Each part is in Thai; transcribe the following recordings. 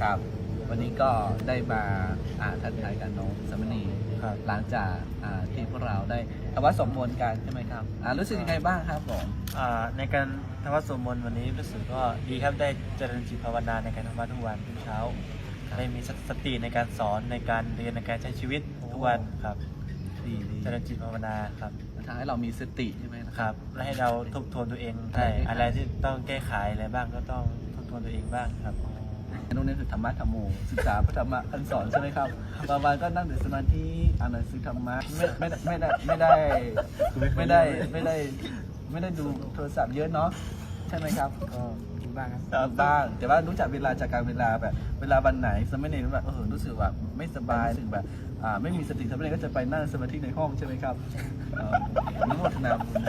ครับวันนี้ก็ได้มาทักทายกับน้องสามเณร ครับ หลังจากที่พวกเราได้ทำวัดสวดมนต์กันใช่ไหมครับรู้สึกยังไงบ้างครับผม ในการทำวัดสวดมนต์วันนี้รู้สึกก็ดีครับได้เจริญจิตภาวนาในการทำวัดทุกวันทุกเช้าได้มีสติในการสอนในการเรียนในการใช้ชีวิตทุกวันครับ ดี เจริญจิตภาวนาครับ ทำให้เรามีสติใช่ไหม ครับและให้เราทบทวนตัวเองได้อะไรที่ต้องแก้ไขอะไรบ้างก็ต้องทบทวนตัวเองบ้างครับ นู่นนี่คือธรรมะธรรมโมศึกษาพระธรรมะคำสอนใช่ไหมครับบางวันก็นั่งในสมาธิอ่านหนังสือธรรมะไม่ได้ดูโทรศัพท์เยอะเนาะใช่ไหมครับ ก็มีบ้างครับ บ้างแต่ว่ารู้จักเวลาจากการเวลาแบบเวลาวันไหนสมัยนี้แบบรู้สึกแบบไม่สบายรู้สึกแบบไม่มีสติสมัยนี้ก็จะไปนั่งสมาธิในห้องใช่ไหมครับอนุโมทนาบุญ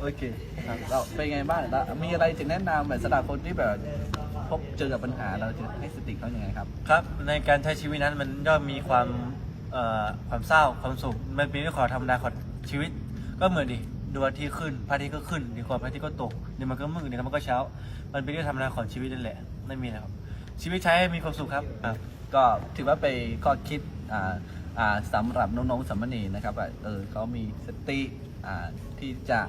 โอเคครับเราเป็นไงบ้างแล้วมีอะไรจะแนะนำแบบสำหรับคนที่แบบพบเจอกับปัญหาเราจะให้สติเขาอย่างไงครับ ครับในการใช้ชีวิตนั้นมันย่อมมีความเศร้าความสุขมันเป็นเรื่องของธรรมดาของชีวิตก็เหมือนดิดวงอาทิตย์ขึ้นพระอาทิตย์ก็ขึ้นดีกว่าพระอาทิตย์ก็ตกเดี๋ยวมันก็มืดเดี๋ยวมันก็เช้ามันเป็นเรื่องธรรมดาของชีวิตนั่นแหละไม่มีนะครับชีวิตใช้ให้มีความสุขครับ ก็ถือว่าเป็นข้อคิดสำหรับน้องๆสามเณรนะครับว่าเขามีสติที่จะ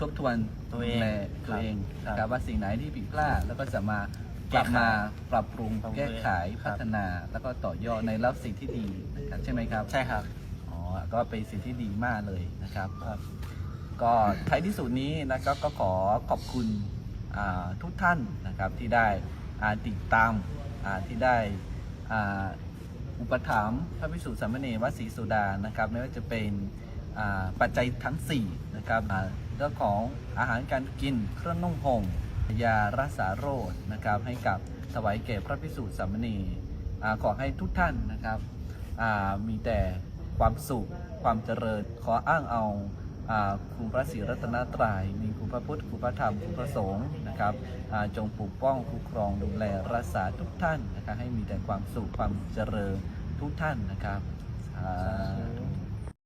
ทบทวนตัวเองนะครับว่าสิ่งไหนที่ผิดพลาดแล้วก็จะมากลับมาปรับปรุงแก้ไขพัฒนาแล้วก็ต่อยอดในรับสิ่งที่ดีนะครับใช่ไหมครับ ใช่ครับ อ๋อก็เป็นสิ่งที่ดีมากเลยนะครับก็ท้ายที่สุดนี้นะครับก็ขอขอบคุณทุกท่านนะครับที่ได้ติดตามที่ได้อุปถัมภ์พระภิกษุสามเณรวัดศรีสุดานะครับไม่ว่าจะเป็นปัจจัยทั้ง4นะครับเรื่องของอาหารการกินเครื่องนุ่งห่มยารักษาโรคนะครับให้กับถวายแก่พระภิกษุสามเณรขอให้ทุกท่านนะครับมีแต่ความสุขความเจริญขออ้างเอาคุณพระศรีรัตนตรัยมีคุณพระพุทธคุณพระธรรมคุณพระสงฆ์นะครับจงปกป้องคุ้มครองดูแลรักษาทุกท่านนะครับให้มีแต่ความสุขความเจริญทุกท่านนะครับ